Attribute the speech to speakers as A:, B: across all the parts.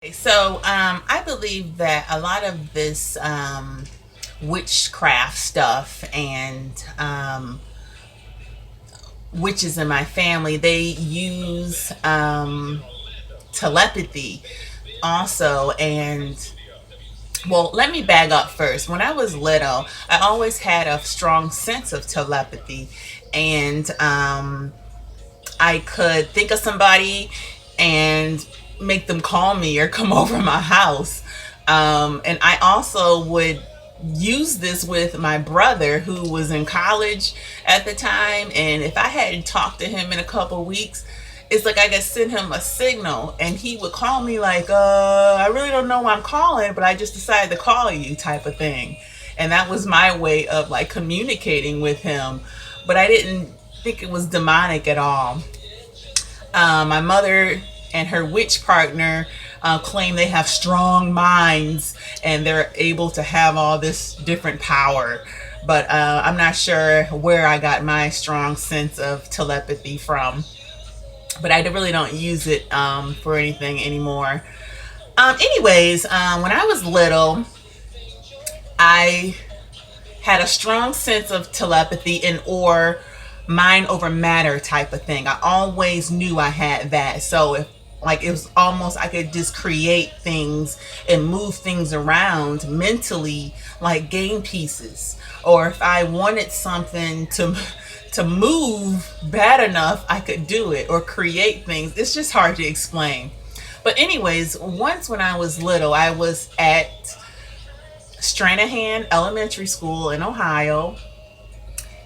A: I believe that a lot of this witchcraft stuff and witches in my family, they use telepathy also. And well, let me back up first. When I was little, I always had a strong sense of telepathy, and I could think of somebody and make them call me or come over my house. And I also would use this with my brother who was in college at the time. And if I hadn't talked to him in a couple weeks, it's like I could send him a signal and he would call me like, I really don't know why I'm calling, but I just decided to call you type of thing. And that was my way of like communicating with him. But I didn't think it was demonic at all. My mother and her witch partner claim they have strong minds and they're able to have all this different power. But I'm not sure where I got my strong sense of telepathy from. But I really don't use it for anything anymore. When I was little, I had a strong sense of telepathy and or mind over matter type of thing. I always knew I had that. So if like it was almost I could just create things and move things around mentally like game pieces. Or if I wanted something to move bad enough, I could do it or create things. It's just hard to explain. But anyways, once when I was little, I was at Stranahan Elementary School in Ohio,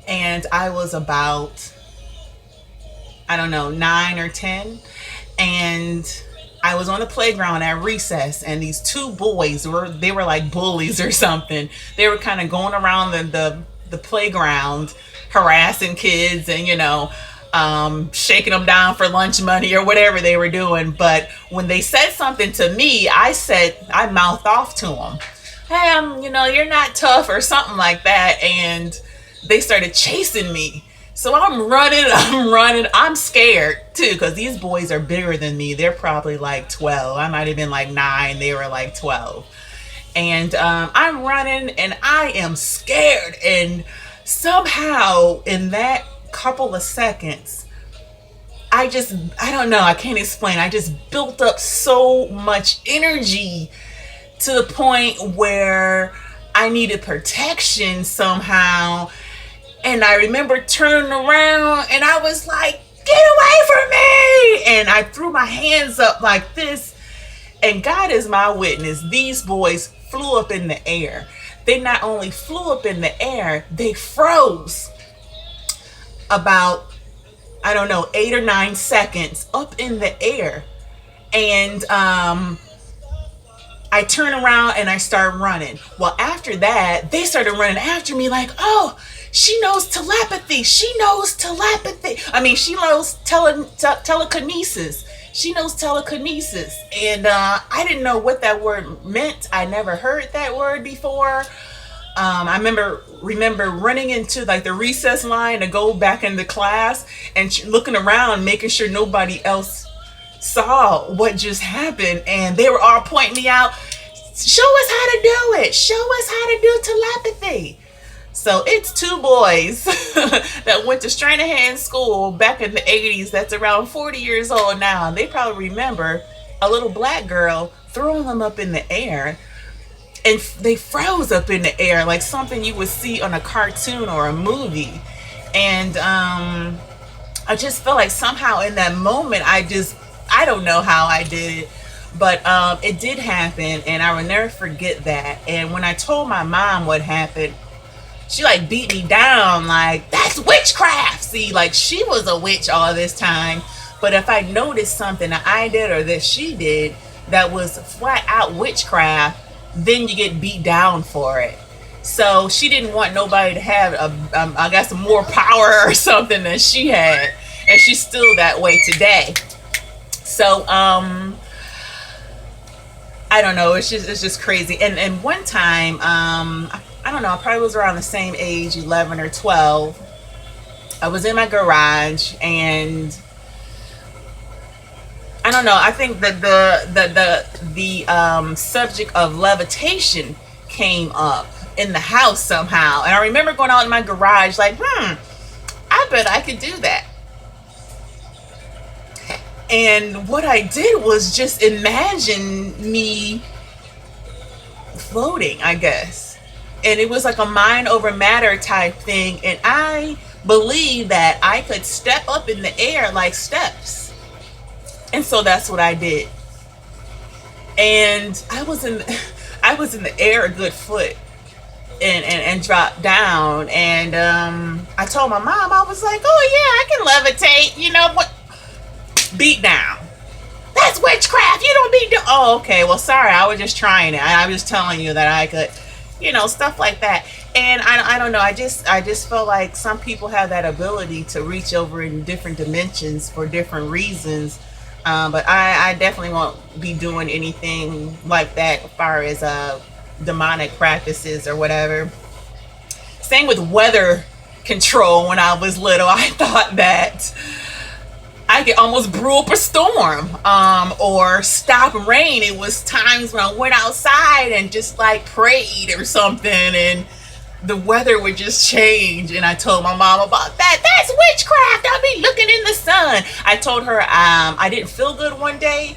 A: and I was about, I don't know, 9 or 10, and I was on the playground at recess, and these two boys were like bullies or something. They were kind of going around the playground harassing kids and shaking them down for lunch money or whatever they were doing. But when they said something to me, I mouthed off to them, hey, you're not tough or something like that. And they started chasing me. So I'm scared too, because these boys are bigger than me. They're probably like 12. I might have been like 9. They were like 12. And I'm running and I am scared. And somehow in that couple of seconds, I don't know, I can't explain. I just built up so much energy to the point where I needed protection somehow. And I remember turning around and I was like, get away from me! And I threw my hands up like this. And God is my witness. These boys flew up in the air. They not only flew up in the air, they froze about, I don't know, 8 or 9 seconds up in the air. And I turn around and I start running. Well, after that, they started running after me like, oh, she knows telepathy. She knows telepathy. I mean, she knows telekinesis. She knows telekinesis. And I didn't know what that word meant. I never heard that word before. I remember running into like the recess line to go back into class and looking around, making sure nobody else saw what just happened. And they were all pointing me out. Show us how to do it. Show us how to do telepathy. So it's two boys that went to Stranahan School back in the 80s. That's around 40 years old now. They probably remember a little black girl throwing them up in the air. And they froze up in the air like something you would see on a cartoon or a movie. And I just felt like somehow in that moment, I don't know how I did it. But it did happen, and I will never forget that. And when I told my mom what happened, she like beat me down like, that's witchcraft. See, like she was a witch all this time. But if I noticed something that I did or that she did that was flat out witchcraft, then you get beat down for it. So she didn't want nobody to have I guess more power or something than she had. And she's still that way today. So I don't know, it's just crazy. And one time, I don't know, I probably was around the same age, 11 or 12. I was in my garage and I don't know. I think that the subject of levitation came up in the house somehow, and I remember going out in my garage like, I bet I could do that. And what I did was just imagine me floating, I guess. And it was like a mind over matter type thing. And I believed that I could step up in the air like steps. And so that's what I did. And I was in the air a good foot, and dropped down. And I told my mom, I was like, oh yeah, I can levitate. You know what? Beat down. That's witchcraft. You don't be doing. Oh, okay. Well, sorry. I was just trying it. I was just telling you that I could, stuff like that. And I don't know. I just feel like some people have that ability to reach over in different dimensions for different reasons. But I definitely won't be doing anything like that as far as demonic practices or whatever. Same with weather control. When I was little, I thought that I could almost brew up a storm, or stop rain. It was times when I went outside and just like prayed or something, and the weather would just change. And I told my mom about that. That's witchcraft. I'll be looking in the sun. I told her I didn't feel good one day,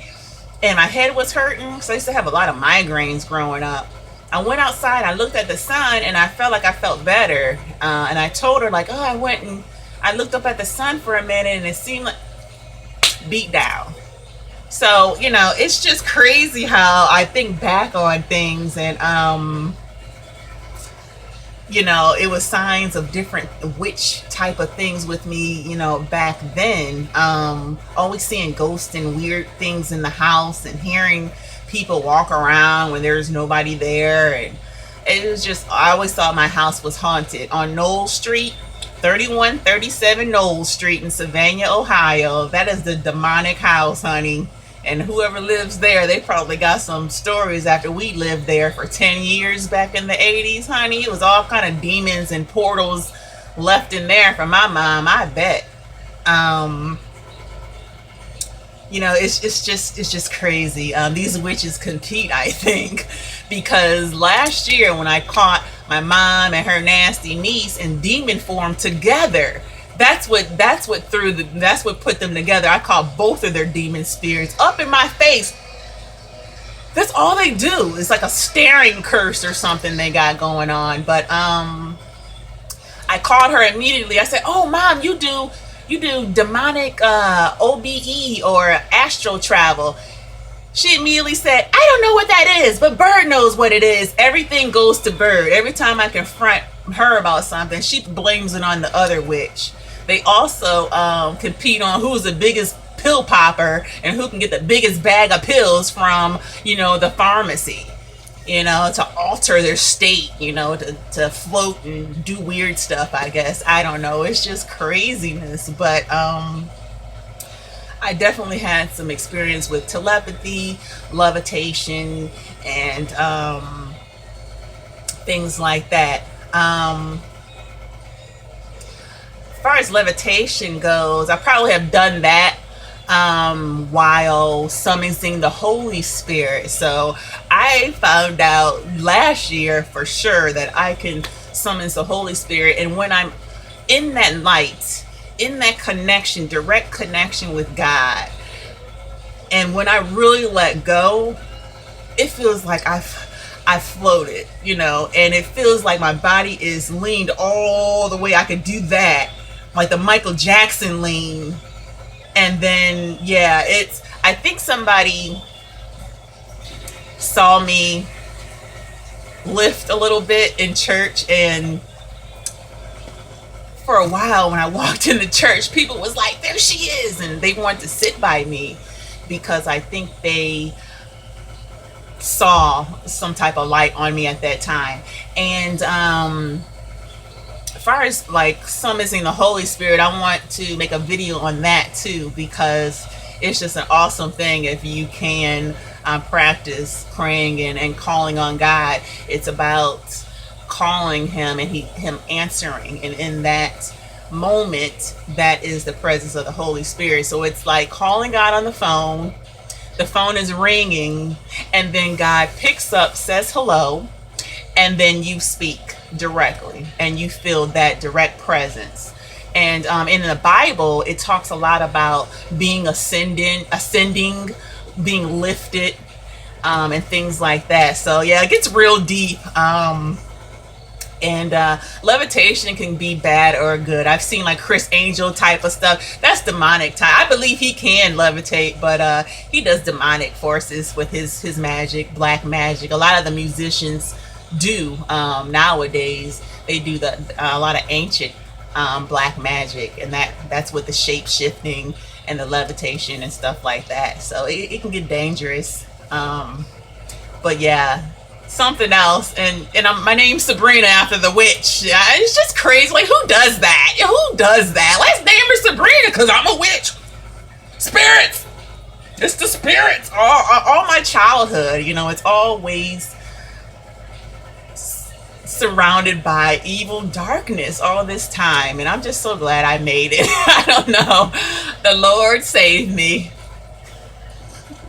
A: and my head was hurting. So I used to have a lot of migraines growing up. I went outside. I looked at the sun, and I felt like I felt better. And I told her like, oh, I went and I looked up at the sun for a minute, and it seemed like beat down. So it's just crazy how I think back on things. And it was signs of different witch type of things with me, back then. Always seeing ghosts and weird things in the house, and hearing people walk around when there's nobody there. And it was just, I always thought my house was haunted. On Knoll Street, 3137 Knoll Street in Savannah, Ohio. That is the demonic house, honey. And whoever lives there, they probably got some stories after we lived there for 10 years back in the 80s, honey. It was all kind of demons and portals left in there from my mom, I bet. It's just crazy. These witches compete, I think, because last year when I caught my mom and her nasty niece in demon form together, that's what put them together. I caught both of their demon spirits up in my face. That's all they do. It's like a staring curse or something they got going on. But I called her immediately. I said, "Oh, Mom, you do demonic OBE or astral travel?" She immediately said, "I don't know what that is, but Bird knows what it is." Everything goes to Bird. Every time I confront her about something, she blames it on the other witch. They also compete on who's the biggest pill popper and who can get the biggest bag of pills from, the pharmacy, to alter their state, to float and do weird stuff, I guess. I don't know. It's just craziness. But I definitely had some experience with telepathy, levitation, and things like that. As far as levitation goes, I probably have done that while summoning the Holy Spirit. So I found out last year for sure that I can summon the Holy Spirit. And when I'm in that light, in that connection, direct connection with God, and when I really let go, it feels like I floated, and it feels like my body is leaned all the way. I could do that, like the Michael Jackson lean. And then, I think somebody saw me lift a little bit in church, and for a while when I walked in the church, people was like, there she is, and they wanted to sit by me because I think they saw some type of light on me at that time. And as far as like summoning the Holy Spirit, I want to make a video on that too, because it's just an awesome thing if you can practice praying and calling on God. It's about calling him and him answering, and in that moment, that is the presence of the Holy Spirit. So it's like calling God on the phone, The phone is ringing, and then God picks up, says hello, and then you speak directly, and you feel that direct presence. And in the Bible, it talks a lot about being ascending, being lifted, and things like that. So yeah, it gets real deep. And levitation can be bad or good. I've seen like Chris Angel type of stuff. That's demonic type. I believe he can levitate, but he does demonic forces with his magic, black magic. A lot of the musicians do nowadays. They do a lot of ancient black magic, and that's with the shape shifting and the levitation and stuff like that. So it can get dangerous. But yeah, something else. And my name's Sabrina after the witch. It's just crazy. Like, who does that? Who does that? Let's name her Sabrina because I'm a witch. Spirits. It's the spirits. All my childhood, it's always surrounded by evil darkness all this time, and I'm just so glad I made it. I don't know. The Lord saved me.